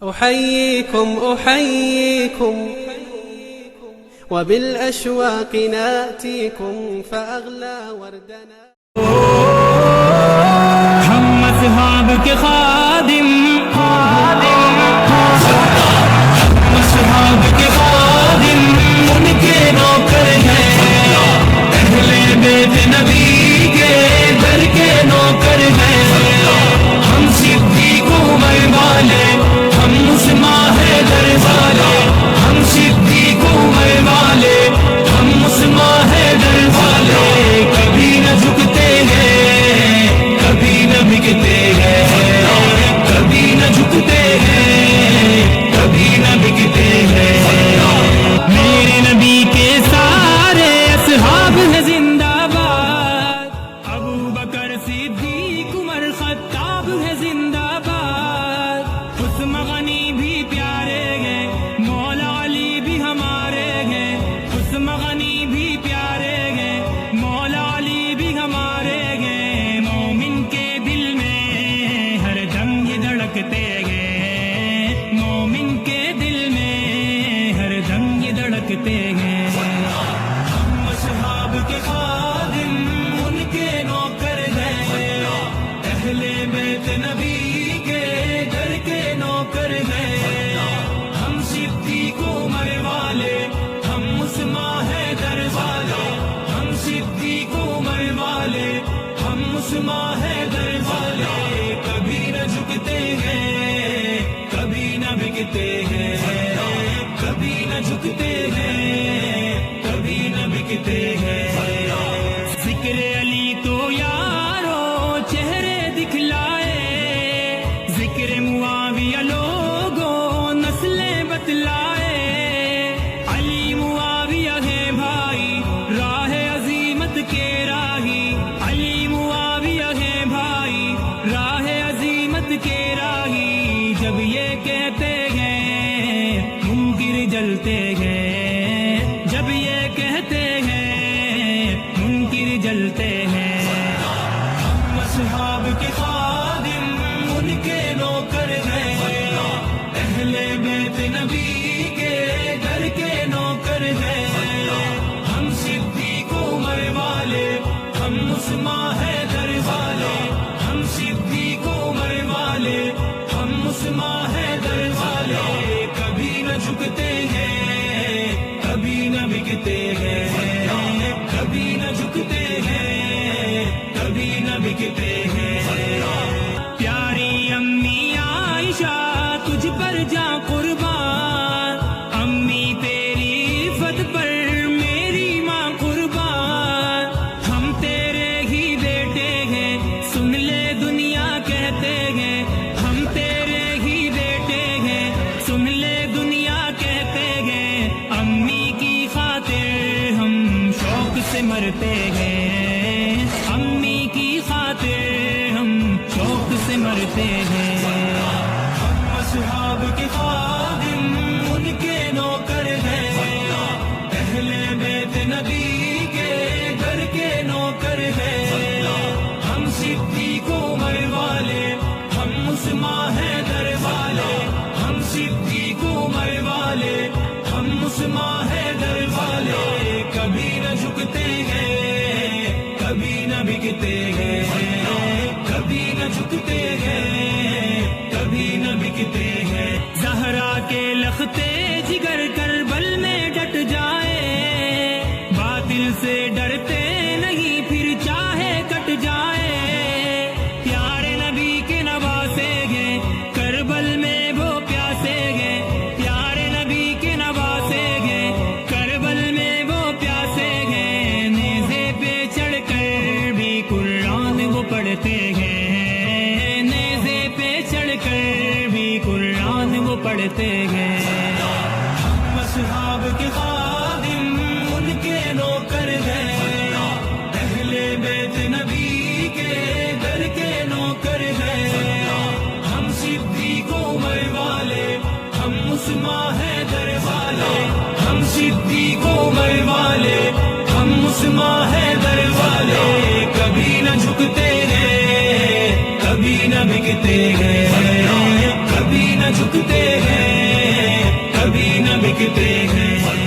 أحييكم وبالأشواق ناتيكم فأغلى وردنا ہم اصحاب کے خادم اصحاب کے خادم ان کے نوکر ہیں، اہل بیت نبی کے در کے نوکر ہیں، ہم صدیق عمر والے، ہم عثمان حیدر والے، ہم صدیق عمر والے، ہم عثمان حیدر والے، کبھی نہ جھکتے ہیں، کبھی نہ بکتے ہیں، کبھی نہ جھکتے ہیں، کبھی نہ بکتے ہیں۔ میرے نبی کے سارے اصحاب ہیں زندہ باد، ابو بکر صدیق عمر خطاب ہے زندہ باد، عثمان غنی بھی پیارے ہیں، مولا علی بھی ہمارے ہیں، عثمان غنی بھی پیارے ہیں، مولا علی بھی ہمارے ہیں، مومن کے دل میں ہر دم یہ دھڑکتے ہیں، مومن کے دل میں ہر دم یہ دھڑکتے ہیں۔ ہم اصحاب کے خادم ان کے نوکر ہیں، اہل بیت نبی کے گھر کے نوکر ہیں، ہم صدیق عمر والے، ہم عثمان حیدر والے، ہم صدیق عمر والے، ہم عثمان حیدر والے، کبھی نہ جھکتے ہیں، کبھی نہ بکتے ہیں، کبھی نہ جھکتے ہیں، کبھی نہ بکتے ہیں۔ ذکر علی تو یارو چہرے دکھلائے، ذکر معاویہ لوگوں نسلیں بتلائے، علی معاویہ ہے بھائی راہ عظیمت کے راہی، علی معاویہ ہے بھائی راہ عظیمت کے راہی، جب یہ کہتے ہیں منکر جلتے ہیں، جب یہ کہتے ہیں منکر جلتے ہیں۔ ہم اصحاب کے خادم ان کے نوکر ہیں، اہل بیت نبی کے گھر کے نوکر ہیں، ہم صدیق عمر والے، ہم عثمان حیدر والے، ہم صدیق عمر والے، ہم عثمان حیدر والے، کبھی نہ جھکتے ہیں، کبھی نہ بکتے ہیں، کبھی نہ جھکتے ہیں، کبھی نہ بکتے ہیں۔ پیاری امی عائشہ تجھ پر جا قربان، امی تیری عفت پر میری ماں قربان، ہم تیرے ہی بیٹے ہیں سن لے دنیا کہتے ہیں، ہم تیرے ہی بیٹے ہیں سن لے دنیا کہتے ہیں، امی کی خاطر ہم شوق سے مرتے ہیں، امی کی خاطر ہم شوق سے مرتے ہیں۔ ہم اصحاب کے خادم ان کے نوکر ہیں، اہل بیت نبی کے گھر کے نوکر ہیں، ہم صدیق عمر والے، ہم عثمان حیدر والے، ہم صدیق عمر والے، ہم عثمان حیدر والے، کبھی نہ جھکتے ہیں، کبھی نہ بکتے ہیں، کبھی نہ جھکتے ہیں، کبھی نہ بکتے ہیں۔ زہرا کے لختے جگر کربل میں ڈٹ جائے، باطل سے ڈرتے نہیں پھر چاہے کٹ جائے، پیارے نبی کے نواسے گے کربل میں وہ پیاسے گے، پیارے نبی کے نواسے گے کربل میں وہ پیاسے گے، نیزے پہ چڑھ کر بھی قرآن وہ پڑھتے ہیں، نیزے پہ چڑھ کر بھی قرآن وہ پڑھتے ہیں۔ ہم اصحاب کے خادم ان کے نوکر ہیں، اہل بیت نبی کے گھر کے نوکر ہیں، ہم صدیق عمر والے، ہم عثمان حیدر والے، ہم صدیق عمر والے، ہم عثمان حیدر والے، کبھی نہ جھکتے ہیں، کبھی نہ بکتے ہیں، کبھی نہ نہ جھکتے ہیں، کبھی نہ بکتے ہیں.